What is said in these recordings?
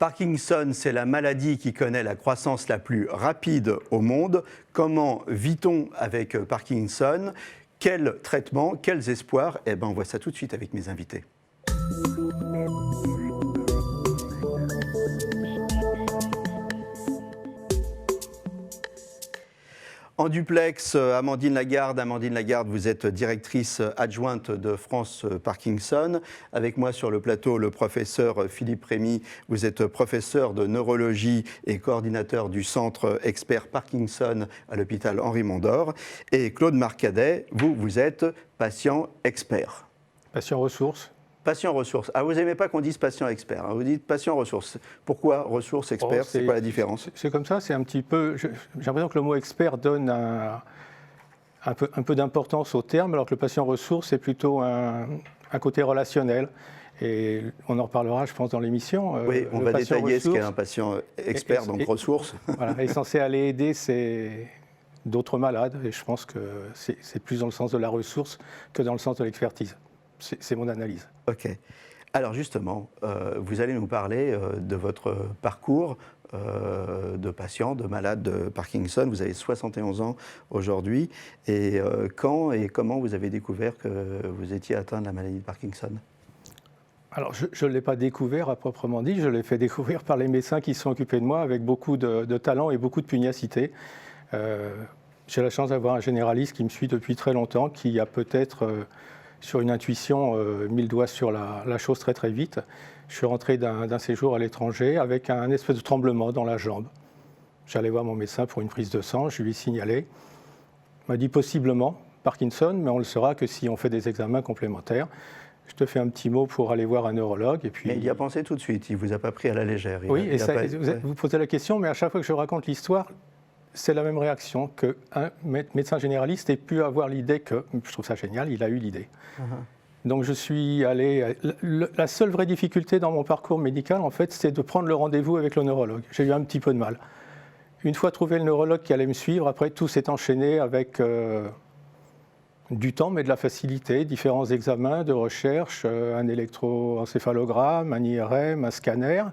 Parkinson, c'est la maladie qui connaît la croissance la plus rapide au monde. Comment vit-on avec Parkinson? Quel traitement? Quels espoirs? Eh bien, on voit ça tout de suite avec mes invités. En duplex, Amandine Lagarde. Amandine Lagarde, vous êtes directrice adjointe de France Parkinson. Avec moi sur le plateau, le professeur Philippe Rémy. Vous êtes professeur de neurologie et coordinateur du centre expert Parkinson à l'hôpital Henri Mondor. Et Claude Marcadet, vous êtes patient expert. Patient ressources. Patient ressources. Ah, vous n'aimez pas qu'on dise patient expert, hein, vous dites patient ressources. Pourquoi ressources expert? C'est quoi la différence? C'est comme ça, c'est un petit peu... J'ai l'impression que le mot expert donne un peu d'importance au terme, alors que le patient ressources, c'est plutôt un côté relationnel. Et on en reparlera, je pense, dans l'émission. Oui, on va détailler ce qu'est un patient expert, donc ressources. Voilà, est censé aller aider d'autres malades, et je pense que c'est plus dans le sens de la ressource que dans le sens de l'expertise. C'est mon analyse. OK. Alors justement, vous allez nous parler de votre parcours de patient, de malade de Parkinson. Vous avez 71 ans aujourd'hui. Et quand et comment vous avez découvert que vous étiez atteint de la maladie de Parkinson? Alors, je ne l'ai pas découvert à proprement dit, je l'ai fait découvrir par les médecins qui se sont occupés de moi avec beaucoup de talent et beaucoup de pugnacité. J'ai la chance d'avoir un généraliste qui me suit depuis très longtemps, qui a peut-être... sur une intuition, mis le doigt sur la chose très très vite. Je suis rentré d'un séjour à l'étranger avec un espèce de tremblement dans la jambe. J'allais voir mon médecin pour une prise de sang, je lui ai signalé. Il m'a dit possiblement Parkinson, mais on le saura que si on fait des examens complémentaires. Je te fais un petit mot pour aller voir un neurologue. Et puis... Mais il y a pensé tout de suite, il ne vous a pas pris à la légère. Oui, vous posez la question, mais à chaque fois que je raconte l'histoire, c'est la même réaction qu'un médecin généraliste ait pu avoir l'idée que, je trouve ça génial, il a eu l'idée. Donc je suis allé... La seule vraie difficulté dans mon parcours médical, en fait, c'est de prendre le rendez-vous avec le neurologue. J'ai eu un petit peu de mal. Une fois trouvé le neurologue qui allait me suivre, après tout s'est enchaîné avec du temps, mais de la facilité, différents examens de recherche, un électroencéphalogramme, un IRM, un scanner,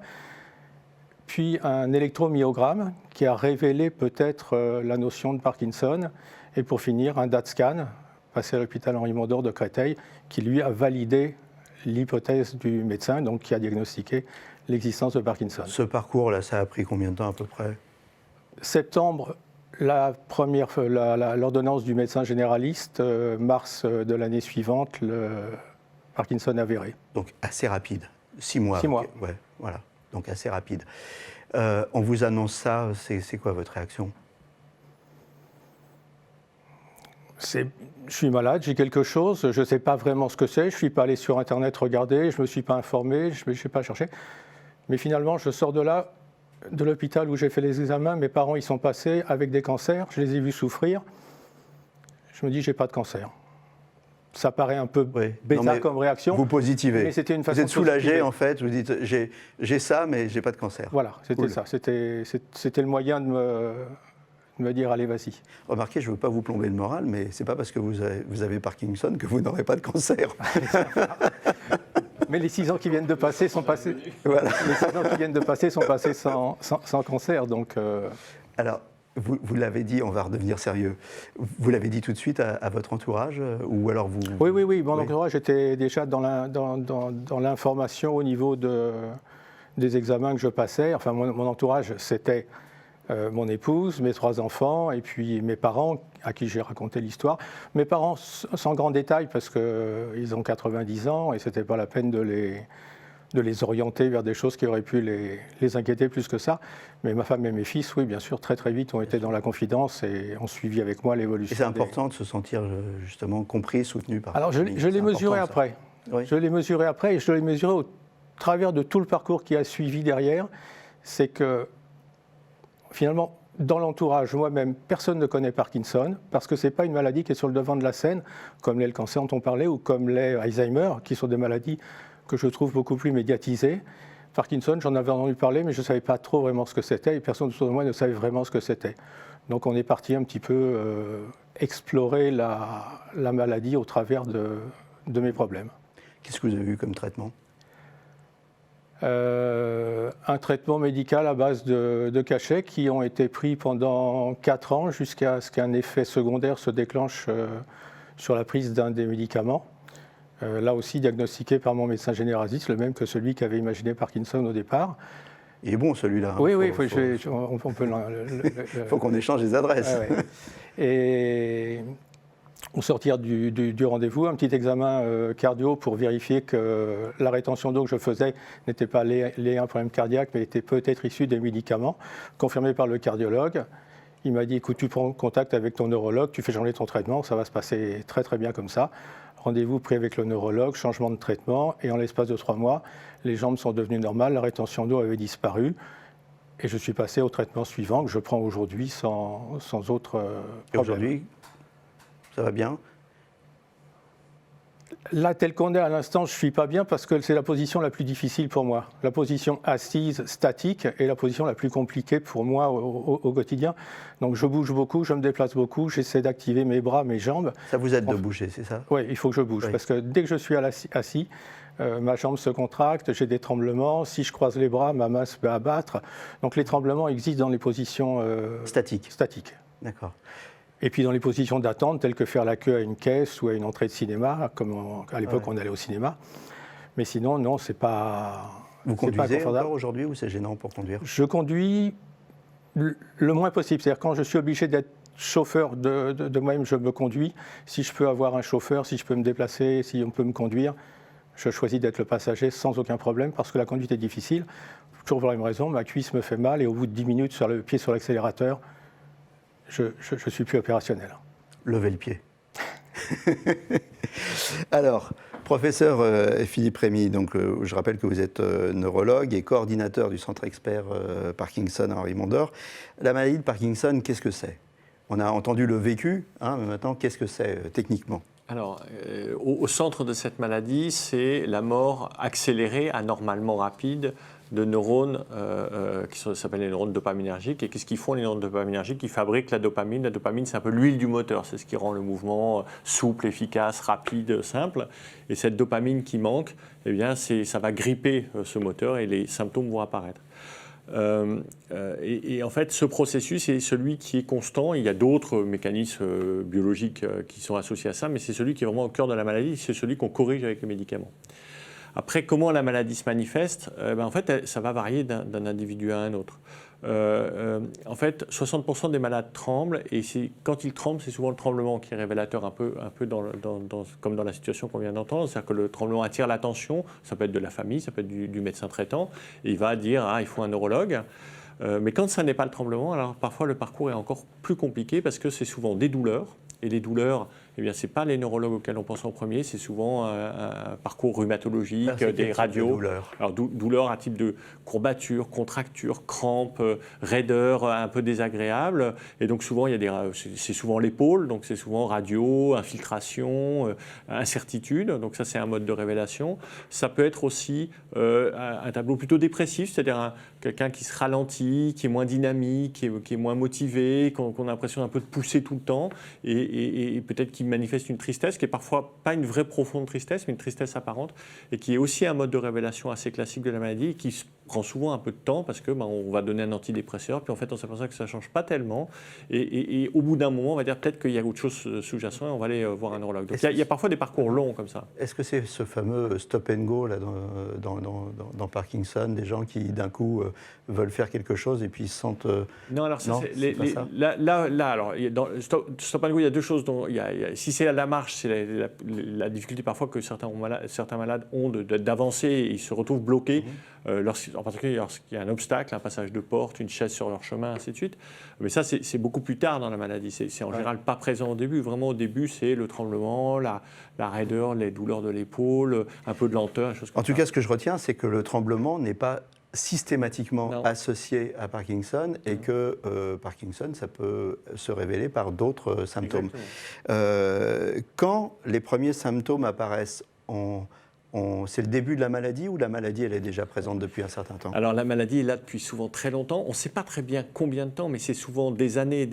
puis un électromyogramme qui a révélé peut-être la notion de Parkinson, et pour finir, un DAT-scan, passé à l'hôpital Henri Mondor de Créteil, qui lui a validé l'hypothèse du médecin, donc qui a diagnostiqué l'existence de Parkinson. Ce parcours-là, ça a pris combien de temps à peu près? Septembre, l'ordonnance du médecin généraliste, mars de l'année suivante, le Parkinson avéré. Donc assez rapide, 6 mois. 6 mois. Ouais, voilà, donc assez rapide. On vous annonce ça, c'est quoi votre réaction? Je suis malade, j'ai quelque chose, je ne sais pas vraiment ce que c'est, je ne suis pas allé sur Internet regarder, je ne me suis pas informé, je n'ai pas cherché. Mais finalement, je sors de là, de l'hôpital où j'ai fait les examens, mes parents y sont passés avec des cancers, je les ai vus souffrir. Je me dis, j'ai pas de cancer. Ça paraît un peu bêta comme réaction. Vous positivez. Mais c'était une façon vous êtes soulagé en fait, vous dites, j'ai ça, mais j'ai pas de cancer. Voilà, c'était cool. Ça. C'était le moyen de me dire, allez, vas-y. Remarquez, je ne veux pas vous plomber le moral, mais ce n'est pas parce que vous avez Parkinson que vous n'aurez pas de cancer. Mais les 6 ans qui viennent de passer sont passés. Voilà. Les 6 ans qui viennent de passer sont passés sans cancer, donc. Alors, vous l'avez dit, on va redevenir sérieux. Vous l'avez dit tout de suite à votre entourage, ou alors vous. Oui. Mon entourage était déjà dans l'information au niveau des examens que je passais. Enfin, mon entourage, c'était mon épouse, mes 3 enfants, et puis mes parents, à qui j'ai raconté l'histoire. Mes parents, sans grand détail, parce qu'ils ont 90 ans, et ce n'était pas la peine de les orienter vers des choses qui auraient pu les inquiéter plus que ça. Mais ma femme et mes fils, oui, bien sûr, très très vite, ont été dans la confidence et ont suivi avec moi l'évolution. Et c'est important de se sentir justement compris, soutenu par... Alors, je l'ai mesuré après. Oui. Je l'ai mesuré après, et je l'ai mesuré au travers de tout le parcours qui a suivi derrière. C'est que, finalement, dans l'entourage, moi-même, personne ne connaît Parkinson, parce que ce n'est pas une maladie qui est sur le devant de la scène, comme l'est le cancer dont on parlait, ou comme l'est Alzheimer, qui sont des maladies que je trouve beaucoup plus médiatisées. Parkinson, j'en avais entendu parler, mais je ne savais pas trop vraiment ce que c'était, et personne autour de moi ne savait vraiment ce que c'était. Donc on est parti un petit peu explorer la maladie au travers de mes problèmes. Qu'est-ce que vous avez eu comme traitement? Un traitement médical à base de cachets qui ont été pris pendant 4 ans jusqu'à ce qu'un effet secondaire se déclenche sur la prise d'un des médicaments. Là aussi diagnostiqué par mon médecin généraliste, le même que celui qui avait imaginé Parkinson au départ. Il est bon celui-là. Oui, on peut faut qu'on échange les adresses. Ouais, ouais. Et au sortir du rendez-vous, un petit examen cardio pour vérifier que la rétention d'eau que je faisais n'était pas liée à un problème cardiaque, mais était peut-être issue des médicaments, confirmé par le cardiologue. Il m'a dit, écoute, tu prends contact avec ton neurologue, tu fais changer ton traitement, ça va se passer très très bien comme ça. Rendez-vous pris avec le neurologue, changement de traitement, et en l'espace de 3 mois, les jambes sont devenues normales, la rétention d'eau avait disparu, et je suis passé au traitement suivant que je prends aujourd'hui sans autre problème. Et aujourd'hui, ça va bien? Là, tel qu'on est à l'instant, je ne suis pas bien parce que c'est la position la plus difficile pour moi. La position assise, statique, est la position la plus compliquée pour moi au quotidien. Donc je bouge beaucoup, je me déplace beaucoup, j'essaie d'activer mes bras, mes jambes. Ça vous aide de bouger, c'est ça? Oui, il faut que je bouge, parce que dès que je suis assis, ma jambe se contracte, j'ai des tremblements. Si je croise les bras, ma main se peut abattre. Donc les tremblements existent dans les positions statiques. D'accord. Et puis dans les positions d'attente, telles que faire la queue à une caisse ou à une entrée de cinéma, comme à l'époque on allait au cinéma. Mais sinon, non, c'est pas. Vous conduisez encore aujourd'hui ou c'est gênant pour conduire? Je conduis le moins possible. C'est-à-dire quand je suis obligé d'être chauffeur de moi-même, je me conduis. Si je peux avoir un chauffeur, si je peux me déplacer, si on peut me conduire, je choisis d'être le passager sans aucun problème parce que la conduite est difficile. Toujours pour la même raison, ma cuisse me fait mal et au bout de 10 minutes, sur le pied sur l'accélérateur, je ne suis plus opérationnel. Levez le pied. Alors, professeur Philippe Rémy, donc, je rappelle que vous êtes neurologue et coordinateur du centre expert Parkinson à Henri Mondor. La maladie de Parkinson, qu'est-ce que c'est? On a entendu le vécu, mais maintenant, qu'est-ce que c'est techniquement? Alors, au centre de cette maladie, c'est la mort accélérée, anormalement rapide, de neurones qui s'appellent les neurones dopaminergiques. Et qu'est-ce qu'ils font les neurones dopaminergiques? Ils fabriquent la dopamine. La dopamine, c'est un peu l'huile du moteur. C'est ce qui rend le mouvement souple, efficace, rapide, simple. Et cette dopamine qui manque, eh bien, ça va gripper ce moteur et les symptômes vont apparaître. Et en fait, ce processus est celui qui est constant. Il y a d'autres mécanismes biologiques qui sont associés à ça, mais c'est celui qui est vraiment au cœur de la maladie. C'est celui qu'on corrige avec les médicaments. Après, comment la maladie se manifeste? En fait, ça va varier d'un individu à un autre. En fait, 60% des malades tremblent, et quand ils tremblent, c'est souvent le tremblement qui est révélateur, un peu comme dans la situation qu'on vient d'entendre. C'est-à-dire que le tremblement attire l'attention, ça peut être de la famille, ça peut être du médecin traitant, et il va dire « il faut un neurologue ». Mais quand ça n'est pas le tremblement, alors parfois le parcours est encore plus compliqué parce que c'est souvent des douleurs. Et les douleurs, eh bien, ce n'est pas les neurologues auxquels on pense en premier, c'est souvent un parcours rhumatologique, des radios. Alors, douleurs à type de courbature, contracture, crampes, raideur un peu désagréable. Et donc, souvent, c'est souvent l'épaule, donc c'est souvent radio, infiltration, incertitude. Donc, ça, c'est un mode de révélation. Ça peut être aussi un tableau plutôt dépressif, c'est-à-dire quelqu'un qui se ralentit, qui est moins dynamique, qui est moins motivé, qu'on a l'impression un peu de pousser tout le temps. Et peut-être qu'il manifeste une tristesse qui est parfois pas une vraie profonde tristesse, mais une tristesse apparente, et qui est aussi un mode de révélation assez classique de la maladie, et qui prend souvent un peu de temps parce que on va donner un antidépresseur, puis en fait on s'aperçoit que ça ne change pas tellement, et au bout d'un moment on va dire peut-être qu'il y a autre chose sous-jacent et on va aller voir un neurologue. Donc il y a parfois des parcours longs comme ça. Est-ce que c'est ce fameux stop and go là, dans Parkinson, des gens qui d'un coup veulent faire quelque chose et puis ils se sentent... Non, alors ça, alors, dans stop and go, il y a deux choses. Si c'est la marche, c'est la difficulté parfois que certains malades ont d'avancer et ils se retrouvent bloqués, en particulier lorsqu'il y a un obstacle, un passage de porte, une chaise sur leur chemin, ainsi de suite. Mais ça, c'est beaucoup plus tard dans la maladie. C'est en général pas présent au début. Vraiment, au début, c'est le tremblement, la raideur, les douleurs de l'épaule, un peu de lenteur, des choses comme ça. En tout cas, ce que je retiens, c'est que le tremblement n'est pas systématiquement associé à Parkinson et que Parkinson, ça peut se révéler par d'autres symptômes. Quand les premiers symptômes apparaissent, c'est le début de la maladie ou la maladie elle est déjà présente depuis un certain temps? Alors la maladie est là depuis souvent très longtemps. On ne sait pas très bien combien de temps, mais c'est souvent des années,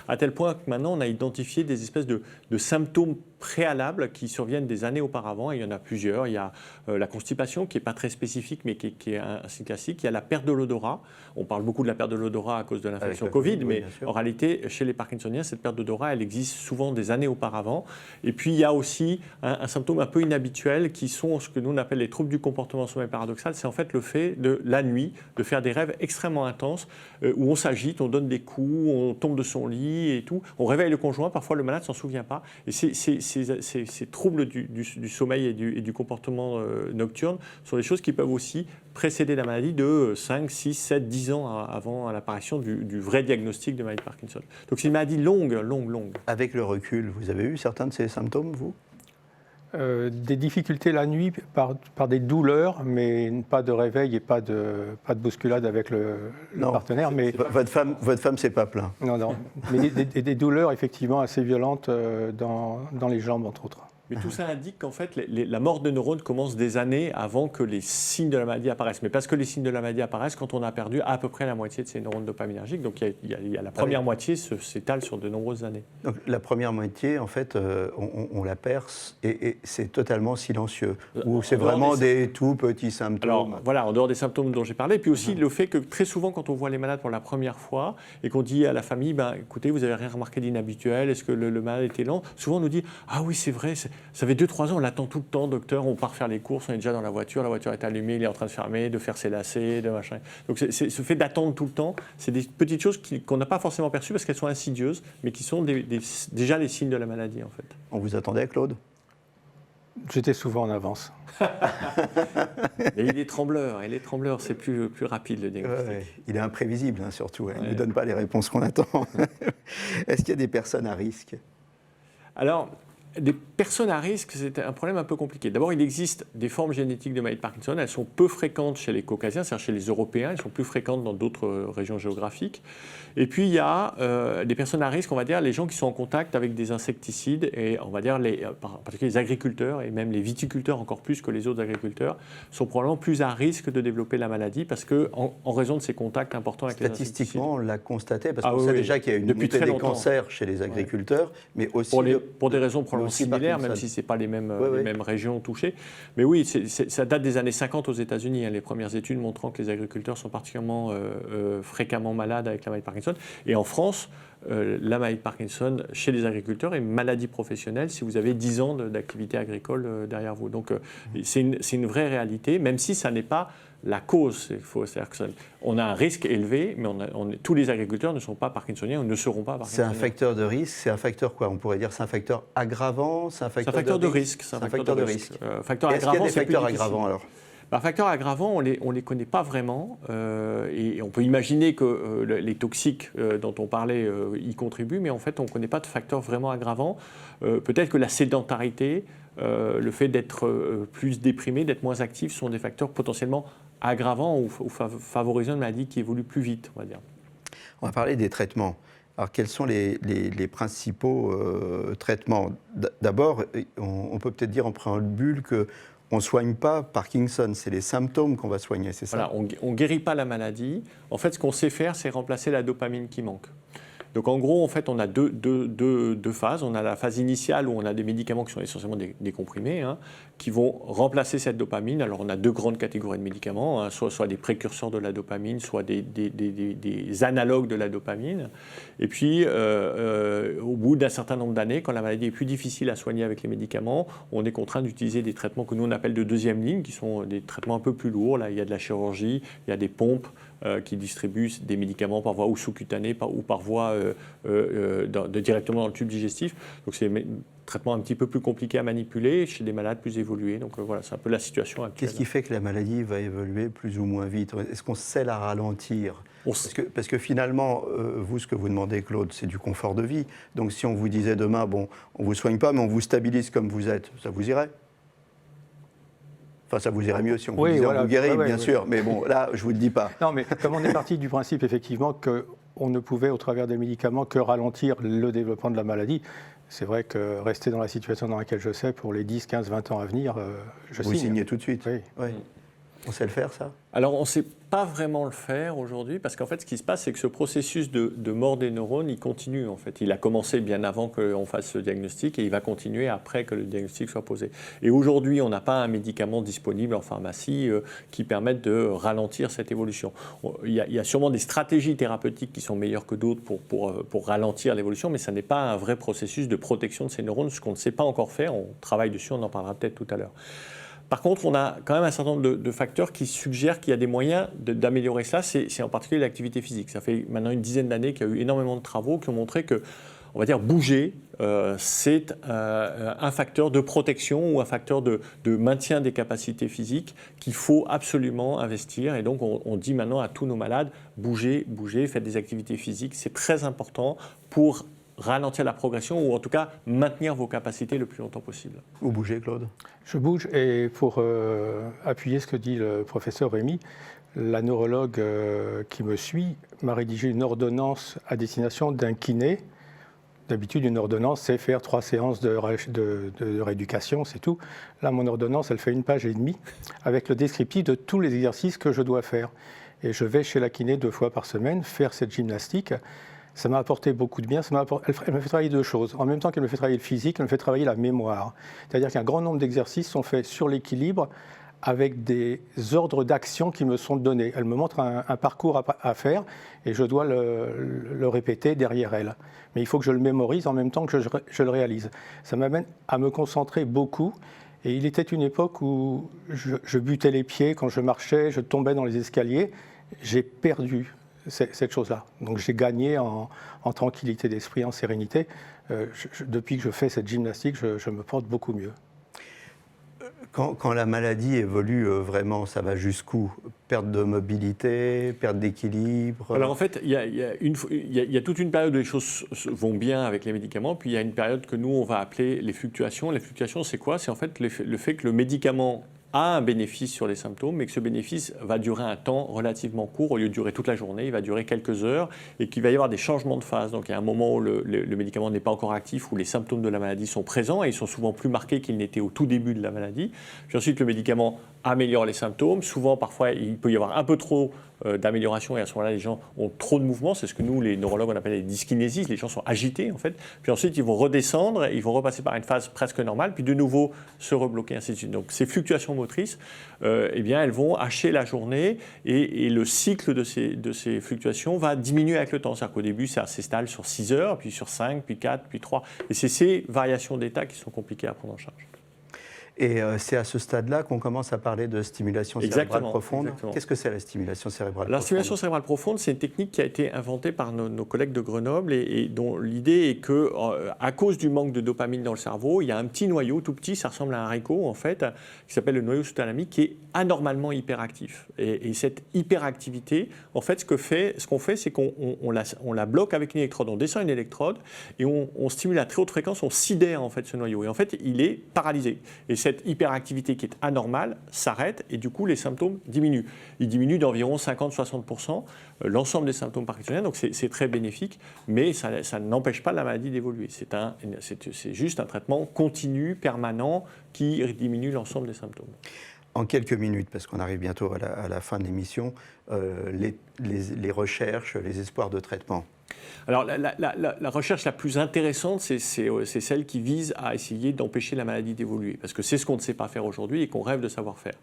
à tel point que maintenant on a identifié des espèces de symptômes préalables qui surviennent des années auparavant. Et il y en a plusieurs. Il y a la constipation qui n'est pas très spécifique, mais qui est un signe classique. Il y a la perte de l'odorat. On parle beaucoup de la perte de l'odorat à cause de l'infection Covid, mais en réalité, chez les Parkinsoniens, cette perte d'odorat, elle existe souvent des années auparavant. Et puis, il y a aussi un symptôme un peu inhabituel qui sont ce que nous on appelle les troubles du comportement sommeil paradoxal. C'est en fait le fait de la nuit de faire des rêves extrêmement intenses où on s'agite, on donne des coups, on tombe de son lit et tout. On réveille le conjoint, parfois le malade ne s'en souvient pas. Et ces troubles du sommeil et du comportement nocturne sont des choses qui peuvent aussi précéder la maladie de 5, 6, 7, 10 ans avant l'apparition du vrai diagnostic de maladie de Parkinson. Donc c'est une maladie longue. Avec le recul, vous avez eu certains de ces symptômes, vous ? Des difficultés la nuit par des douleurs, mais pas de réveil et pas de bousculade avec le partenaire. Mais votre femme s'est pas plainte. Non. Mais des douleurs effectivement assez violentes dans les jambes, entre autres. Mais tout ça indique qu'en fait, la mort de neurones commence des années avant que les signes de la maladie apparaissent. Mais parce que les signes de la maladie apparaissent quand on a perdu à peu près la moitié de ces neurones dopaminergiques. Donc il y a la première moitié s'étale sur de nombreuses années. Donc la première moitié, en fait, on la perce et c'est totalement silencieux. Ou c'est vraiment des tout petits symptômes. Alors voilà, en dehors des symptômes dont j'ai parlé. Puis aussi le fait que très souvent, quand on voit les malades pour la première fois et qu'on dit à la famille, écoutez, vous n'avez rien remarqué d'inhabituel, est-ce que le malade était lent ? Souvent on nous dit, ah oui, c'est vrai, ça fait 2-3 ans, on l'attend tout le temps, docteur, on part faire les courses, on est déjà dans la voiture est allumée, il est en train de fermer, de faire ses lacets, de machin. Donc ce fait d'attendre tout le temps, c'est des petites choses qu'on n'a pas forcément perçues parce qu'elles sont insidieuses, mais qui sont déjà les signes de la maladie en fait. On vous attendait, Claude ? J'étais souvent en avance. Et il est trembleur, c'est plus rapide le diagnostic. Il est imprévisible surtout, il ne nous donne pas les réponses qu'on attend. Est-ce qu'il y a des personnes à risque ? Alors, des personnes à risque, c'est un problème un peu compliqué. D'abord, il existe des formes génétiques de maladie de Parkinson. Elles sont peu fréquentes chez les Caucasiens, c'est-à-dire chez les Européens. Elles sont plus fréquentes dans d'autres régions géographiques. Et puis, il y a des personnes à risque, on va dire, les gens qui sont en contact avec des insecticides. Et on va dire, en particulier les agriculteurs et même les viticulteurs, encore plus que les autres agriculteurs, sont probablement plus à risque de développer la maladie parce qu'en raison de ces contacts importants avec les insecticides. Statistiquement, on l'a constaté, parce qu'on sait déjà qu'il y a une montée des cancers chez les agriculteurs, mais aussi... Pour des raisons probablement similaires, même si ce n'est pas les mêmes régions touchées. Mais oui, ça date des années 50 aux États-Unis, les premières études montrant que les agriculteurs sont particulièrement fréquemment malades avec la maladie de Parkinson. Et en France, la maladie de Parkinson chez les agriculteurs est maladie professionnelle si vous avez 10 ans d'activité agricole derrière vous. Donc c'est une vraie réalité, même si ça n'est pas la cause. On a un risque élevé, mais tous les agriculteurs ne sont pas parkinsoniens ou ne seront pas parkinsoniens. C'est un facteur de risque, c'est un facteur quoi ? On pourrait dire c'est un facteur aggravant, c'est un facteur de risque. C'est un facteur de risque. Facteur Est-ce qu'il y a des facteurs aggravants alors ? Facteurs aggravants, on les connaît pas vraiment et on peut imaginer que les toxiques dont on parlait y contribuent, mais en fait on ne connaît pas de facteurs vraiment aggravants. Peut-être que la sédentarité, le fait d'être plus déprimé, d'être moins actif sont des facteurs potentiellement aggravants ou favorisant une maladie qui évolue plus vite, on va dire. On va parler des traitements. Alors, quels sont les principaux traitements ? D'abord, on peut peut-être dire en préambule qu'on ne soigne pas Parkinson, c'est les symptômes qu'on va soigner, c'est ça ? Voilà, on ne guérit pas la maladie. En fait, ce qu'on sait faire, c'est remplacer la dopamine qui manque. Donc en gros, en fait, on a deux phases. On a la phase initiale où on a des médicaments qui sont essentiellement des comprimés, qui vont remplacer cette dopamine. Alors on a deux grandes catégories de médicaments, soit des précurseurs de la dopamine, soit des analogues de la dopamine. Et puis, au bout d'un certain nombre d'années, quand la maladie est plus difficile à soigner avec les médicaments, on est contraint d'utiliser des traitements que nous on appelle de deuxième ligne, qui sont des traitements un peu plus lourds. Là, il y a de la chirurgie, il y a des pompes qui distribuent des médicaments par voie ou sous-cutanée ou par voie directement dans le tube digestif. Donc c'est un traitement un petit peu plus compliqué à manipuler chez des malades plus évolués. Donc voilà, c'est un peu la situation actuelle. Qu'est-ce qui fait que la maladie va évoluer plus ou moins vite ? Est-ce qu'on sait la ralentir ? Parce que finalement, vous, ce que vous demandez, Claude, c'est du confort de vie. Donc si on vous disait demain, bon, on ne vous soigne pas, mais on vous stabilise comme vous êtes, ça vous irait ? Enfin, ça vous irait mieux si on vous disait on vous guérit, bien sûr. Mais bon, là, je ne vous le dis pas. Non, mais comme on est parti du principe, effectivement, qu'on ne pouvait, au travers des médicaments, que ralentir le développement de la maladie, c'est vrai que rester dans la situation dans laquelle je sais, pour les 10, 15, 20 ans à venir, je signe. Vous signez tout de suite. Oui. On sait le faire, ça? Alors, on ne sait pas vraiment le faire aujourd'hui, parce qu'en fait, ce qui se passe, c'est que ce processus de mort des neurones, il continue, en fait. Il a commencé bien avant qu'on fasse le diagnostic, et il va continuer après que le diagnostic soit posé. Et aujourd'hui, on n'a pas un médicament disponible en pharmacie qui permette de ralentir cette évolution. Il y a sûrement des stratégies thérapeutiques qui sont meilleures que d'autres pour ralentir l'évolution, mais ça n'est pas un vrai processus de protection de ces neurones, ce qu'on ne sait pas encore faire. On travaille dessus, on en parlera peut-être tout à l'heure. Par contre, on a quand même un certain nombre de facteurs qui suggèrent qu'il y a des moyens d'améliorer cela. C'est en particulier l'activité physique. Ça fait maintenant une dizaine d'années qu'il y a eu énormément de travaux qui ont montré que, on va dire, bouger, c'est un facteur de protection ou un facteur de maintien des capacités physiques qu'il faut absolument investir. Et donc, on dit maintenant à tous nos malades, bougez, faites des activités physiques. C'est très important pour ralentir la progression ou en tout cas maintenir vos capacités le plus longtemps possible. Vous bougez, Claude? Je bouge et pour appuyer ce que dit le professeur Rémy, la neurologue qui me suit m'a rédigé une ordonnance à destination d'un kiné. D'habitude, une ordonnance, c'est faire 3 séances de rééducation, c'est tout. Là, mon ordonnance, elle fait 1 page et demie avec le descriptif de tous les exercices que je dois faire. Et je vais chez la kiné 2 fois par semaine faire cette gymnastique. Ça m'a apporté beaucoup de bien. Elle me fait travailler 2 choses. En même temps qu'elle me fait travailler le physique, elle me fait travailler la mémoire. C'est-à-dire qu'un grand nombre d'exercices sont faits sur l'équilibre avec des ordres d'action qui me sont donnés. Elle me montre un parcours à faire et je dois le répéter derrière elle. Mais il faut que je le mémorise en même temps que je le réalise. Ça m'amène à me concentrer beaucoup. Et il était une époque où je butais les pieds quand je marchais, je tombais dans les escaliers. J'ai perdu cette chose-là. Donc j'ai gagné en tranquillité d'esprit, en sérénité. Depuis que je fais cette gymnastique, je me porte beaucoup mieux. Quand la maladie évolue vraiment, ça va jusqu'où? Perte de mobilité, perte d'équilibre? Alors en fait, il y a toute une période où les choses vont bien avec les médicaments, puis il y a une période que nous, on va appeler les fluctuations. Les fluctuations, c'est quoi? C'est en fait le fait que le médicament a un bénéfice sur les symptômes, mais que ce bénéfice va durer un temps relativement court. Au lieu de durer toute la journée, il va durer quelques heures et qu'il va y avoir des changements de phase. Donc il y a un moment où le médicament n'est pas encore actif, où les symptômes de la maladie sont présents et ils sont souvent plus marqués qu'ils n'étaient au tout début de la maladie. Puis ensuite, le médicament améliore les symptômes. Souvent, parfois, il peut y avoir un peu trop d'amélioration et à ce moment-là, les gens ont trop de mouvements. C'est ce que nous, les neurologues, on appelle les dyskinésies. Les gens sont agités, en fait. Puis ensuite, ils vont redescendre, ils vont repasser par une phase presque normale, puis de nouveau se rebloquer, ainsi de suite. Donc, ces fluctuations motrices, eh bien, elles vont hacher la journée et le cycle de ces fluctuations va diminuer avec le temps. C'est-à-dire qu'au début, ça s'installe sur 6 heures, puis sur 5, puis 4, puis 3. Et c'est ces variations d'état qui sont compliquées à prendre en charge. Et c'est à ce stade-là qu'on commence à parler de stimulation cérébrale profonde. Qu'est-ce que c'est la stimulation cérébrale profonde? La stimulation cérébrale profonde, c'est une technique qui a été inventée par nos collègues de Grenoble et dont l'idée est que, à cause du manque de dopamine dans le cerveau, il y a un petit noyau tout petit, ça ressemble à un haricot en fait, qui s'appelle le noyau sous-thalamique, qui est anormalement hyperactif. Et cette hyperactivité, en fait, ce qu'on fait, c'est qu'on la bloque avec une électrode. On descend une électrode et on stimule à très haute fréquence, on sidère en fait ce noyau. Et en fait, il est paralysé. Et cette hyperactivité qui est anormale s'arrête et du coup les symptômes diminuent. Ils diminuent d'environ 50-60% l'ensemble des symptômes parkinsoniens, donc c'est très bénéfique, mais ça n'empêche pas la maladie d'évoluer. C'est juste un traitement continu, permanent, qui diminue l'ensemble des symptômes. En quelques minutes, parce qu'on arrive bientôt à la fin de l'émission, les recherches, les espoirs de traitement. Alors, la recherche la plus intéressante, c'est celle qui vise à essayer d'empêcher la maladie d'évoluer, parce que c'est ce qu'on ne sait pas faire aujourd'hui et qu'on rêve de savoir faire.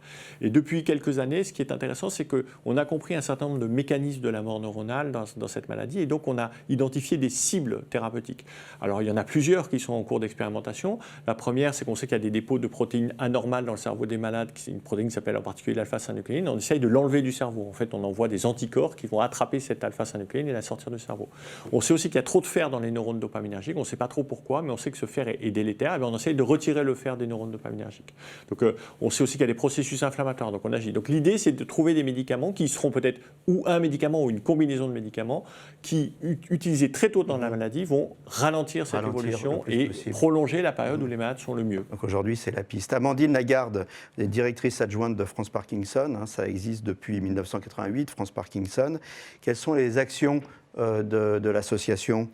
Et depuis quelques années, ce qui est intéressant, c'est qu'on a compris un certain nombre de mécanismes de la mort neuronale dans cette maladie, et donc on a identifié des cibles thérapeutiques. Alors, il y en a plusieurs qui sont en cours d'expérimentation. La première, c'est qu'on sait qu'il y a des dépôts de protéines anormales dans le cerveau des malades, c'est une protéine qui s'appelle en particulier l'alpha-synucléine. On essaye de l'enlever du cerveau. En fait, on envoie des anticorps qui vont attraper cette alpha-synucléine et la sortir du cerveau. On sait aussi qu'il y a trop de fer dans les neurones dopaminergiques. On ne sait pas trop pourquoi, mais on sait que ce fer est délétère. Et on essaye de retirer le fer des neurones dopaminergiques. Donc, on sait aussi qu'il y a des processus inflammatoires. Donc, on agit. Donc, l'idée, c'est de trouver des médicaments qui seront peut-être ou un médicament ou une combinaison de médicaments qui, utilisés très tôt dans la maladie, vont ralentir cette évolution et prolonger la période où les malades sont le mieux. Donc, aujourd'hui, c'est la piste. Amandine Lagarde, directrice adjointe de France Parkinson. Ça existe depuis 1988, France Parkinson. Quelles sont les actions de l'association?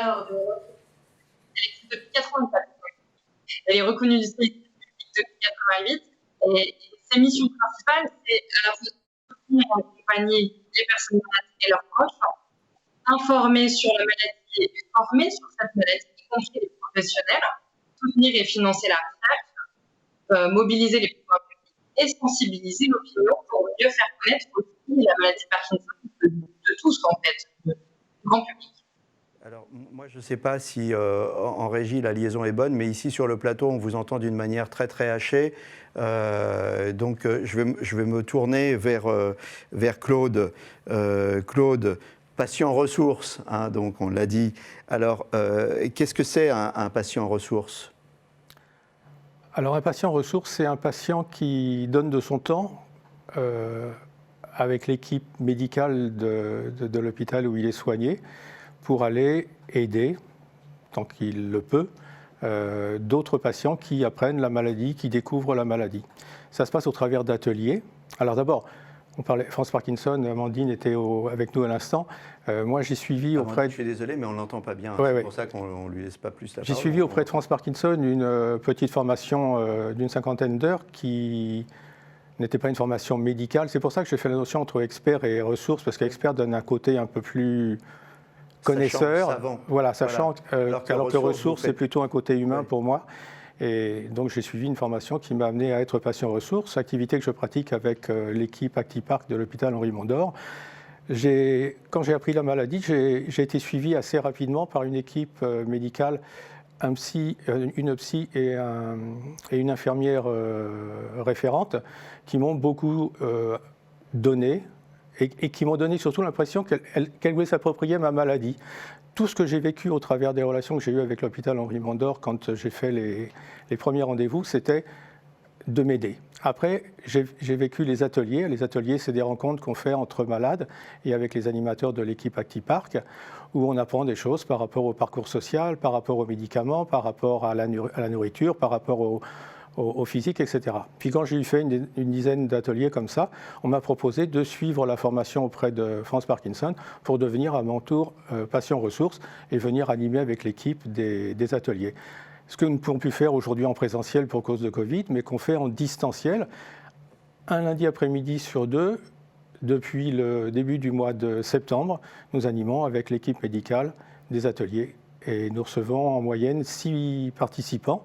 Alors, elle existe depuis 84. Elle est reconnue du service public depuis 88 et Ses missions principales, c'est à la fois soutenir et accompagner les personnes malades et leurs proches, informer sur la maladie et former sur cette maladie, y compris les professionnels, soutenir et financer la recherche, mobiliser les pouvoirs publics et sensibiliser l'opinion pour mieux faire connaître aussi la maladie de Parkinson de tous, en fait, du grand public. Alors, moi, je ne sais pas si en régie la liaison est bonne, mais ici sur le plateau, on vous entend d'une manière très très hachée. Donc, je vais me tourner vers Claude. Claude, patient ressources, hein, donc on l'a dit. Alors, qu'est-ce que c'est un patient ressource ? Alors, un patient ressource, c'est un patient qui donne de son temps avec l'équipe médicale de l'hôpital où il est soigné, pour aller aider, tant qu'il le peut, d'autres patients qui apprennent la maladie, qui découvrent la maladie. Ça se passe au travers d'ateliers. Alors d'abord, on parlait France Parkinson, Amandine était avec nous à l'instant. Moi, j'ai suivi auprès... Je suis désolé, mais on ne l'entend pas bien. Ouais, c'est pour ça qu'on ne lui laisse pas plus la parole. J'ai suivi auprès de France Parkinson une petite formation d'une 50aine d'heures qui n'était pas une formation médicale. C'est pour ça que j'ai fait la notion entre expert et ressources, parce qu'expert donne un côté un peu plus... connaisseur, savant. Voilà, sachant Voilà. alors que ressources, c'est plutôt un côté humain Ouais. pour moi. Et donc j'ai suivi une formation qui m'a amené à être patient ressources, activité que je pratique avec l'équipe ActiPark de l'hôpital Henri Mondor. Quand j'ai appris la maladie, j'ai été suivi assez rapidement par une équipe médicale, une psy et une infirmière référente qui m'ont beaucoup donné, et qui m'ont donné surtout l'impression qu'elle voulait s'approprier ma maladie. Tout ce que j'ai vécu au travers des relations que j'ai eues avec l'hôpital Henri Mondor quand j'ai fait les premiers rendez-vous, c'était de m'aider. Après, j'ai vécu les ateliers. Les ateliers, c'est des rencontres qu'on fait entre malades et avec les animateurs de l'équipe ActiPark, où on apprend des choses par rapport au parcours social, par rapport aux médicaments, par rapport à la nourriture, par rapport au physique, etc. Puis quand j'ai fait une dizaine d'ateliers comme ça, on m'a proposé de suivre la formation auprès de France Parkinson pour devenir à mon tour patient ressources et venir animer avec l'équipe des ateliers. Ce que nous ne pouvons plus faire aujourd'hui en présentiel pour cause de Covid, mais qu'on fait en distanciel, un lundi après-midi sur deux, depuis le début du mois de septembre, nous animons avec l'équipe médicale des ateliers et nous recevons en moyenne 6 participants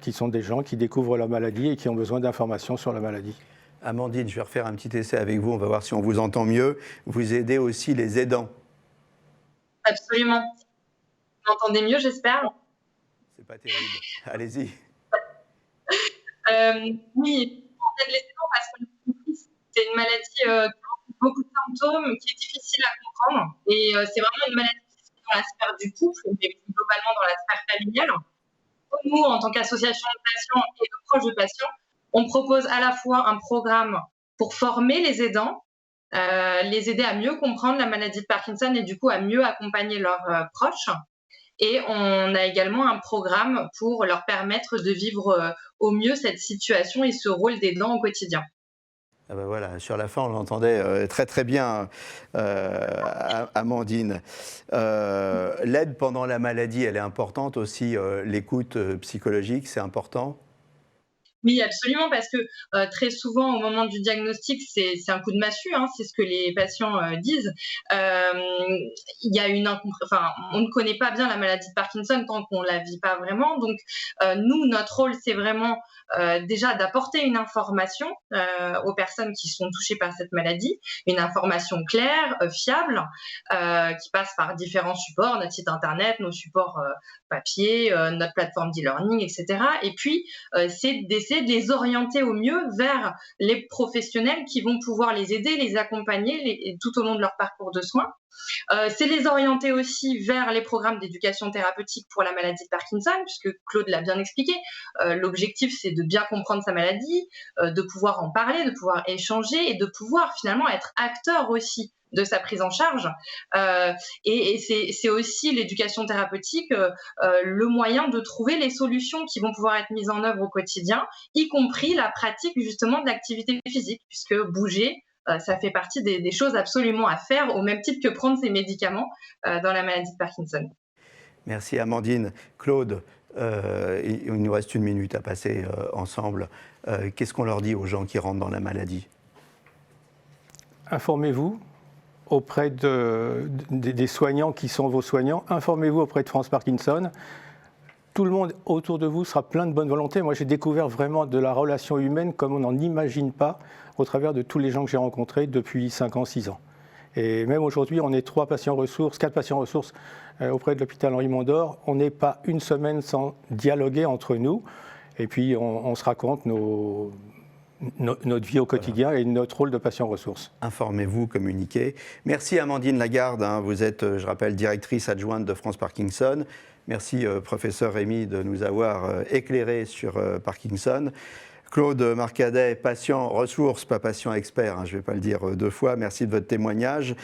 qui sont des gens qui découvrent la maladie et qui ont besoin d'informations sur la maladie. Amandine, je vais refaire un petit essai avec vous, on va voir si on vous entend mieux. Vous aidez aussi les aidants. Absolument. Vous m'entendez mieux, j'espère ? C'est pas terrible. Allez-y. Oui, on aide les aidants parce que c'est une maladie qui a beaucoup de symptômes, qui est difficile à comprendre. Et c'est vraiment une maladie qui se fait dans la sphère du couple, mais plus globalement dans la sphère familiale. Nous, en tant qu'association de patients et de proches de patients, on propose à la fois un programme pour former les aidants, les aider à mieux comprendre la maladie de Parkinson et du coup à mieux accompagner leurs proches. Et on a également un programme pour leur permettre de vivre au mieux cette situation et ce rôle d'aidant au quotidien. Ah ben voilà, sur la fin, on l'entendait très très bien, Amandine. L'aide pendant la maladie, elle est importante aussi. L'écoute psychologique, c'est important. Oui, absolument, parce que très souvent, au moment du diagnostic, c'est un coup de massue, hein, c'est ce que les patients disent. Il y a on ne connaît pas bien la maladie de Parkinson tant qu'on ne la vit pas vraiment. Donc, nous, notre rôle, c'est vraiment déjà d'apporter une information aux personnes qui sont touchées par cette maladie, une information claire, fiable, qui passe par différents supports, notre site internet, nos supports papier, notre plateforme d'e-learning, etc. Et puis, c'est d'essayer de les orienter au mieux vers les professionnels qui vont pouvoir les aider, les accompagner tout au long de leur parcours de soins. C'est les orienter aussi vers les programmes d'éducation thérapeutique pour la maladie de Parkinson, puisque Claude l'a bien expliqué. L'objectif, c'est de bien comprendre sa maladie, de pouvoir en parler, de pouvoir échanger et de pouvoir finalement être acteur aussi de sa prise en charge. Et c'est aussi l'éducation thérapeutique, le moyen de trouver les solutions qui vont pouvoir être mises en œuvre au quotidien, y compris la pratique justement de l'activité physique, puisque bouger, ça fait partie des choses absolument à faire, au même titre que prendre ses médicaments dans la maladie de Parkinson. Merci Amandine. Claude, Il nous reste 1 minute à passer ensemble. Qu'est-ce qu'on leur dit aux gens qui rentrent dans la maladie? Informez-vous auprès des soignants qui sont vos soignants. Informez-vous auprès de France Parkinson. Tout le monde autour de vous sera plein de bonne volonté. Moi, j'ai découvert vraiment de la relation humaine comme on n'en imagine pas au travers de tous les gens que j'ai rencontrés depuis 5 ans, 6 ans. Et même aujourd'hui, on est 4 patients ressources auprès de l'hôpital Henri Mondor. On n'est pas une semaine sans dialoguer entre nous. Et puis, on se raconte notre vie au quotidien et notre rôle de patient ressources. Informez-vous, communiquez. Merci Amandine Lagarde, vous êtes, je rappelle, directrice adjointe de France Parkinson. Merci professeur Rémy de nous avoir éclairé sur Parkinson. Claude Marcadet, patient ressources, pas patient expert, je ne vais pas le dire 2 fois. Merci de votre témoignage.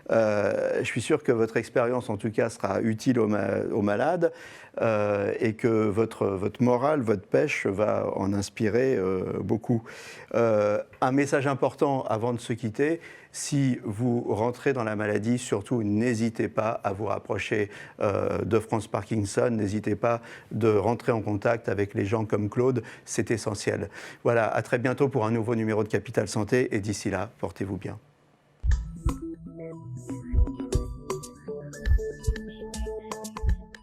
Je suis sûr que votre expérience, en tout cas, sera utile aux malades et que votre morale, votre pêche va en inspirer beaucoup. Un message important avant de se quitter, si vous rentrez dans la maladie, surtout n'hésitez pas à vous rapprocher de France Parkinson, n'hésitez pas de rentrer en contact avec les gens comme Claude, c'est essentiel. Voilà, à très bientôt pour un nouveau numéro de Capital Santé et d'ici là, portez-vous bien.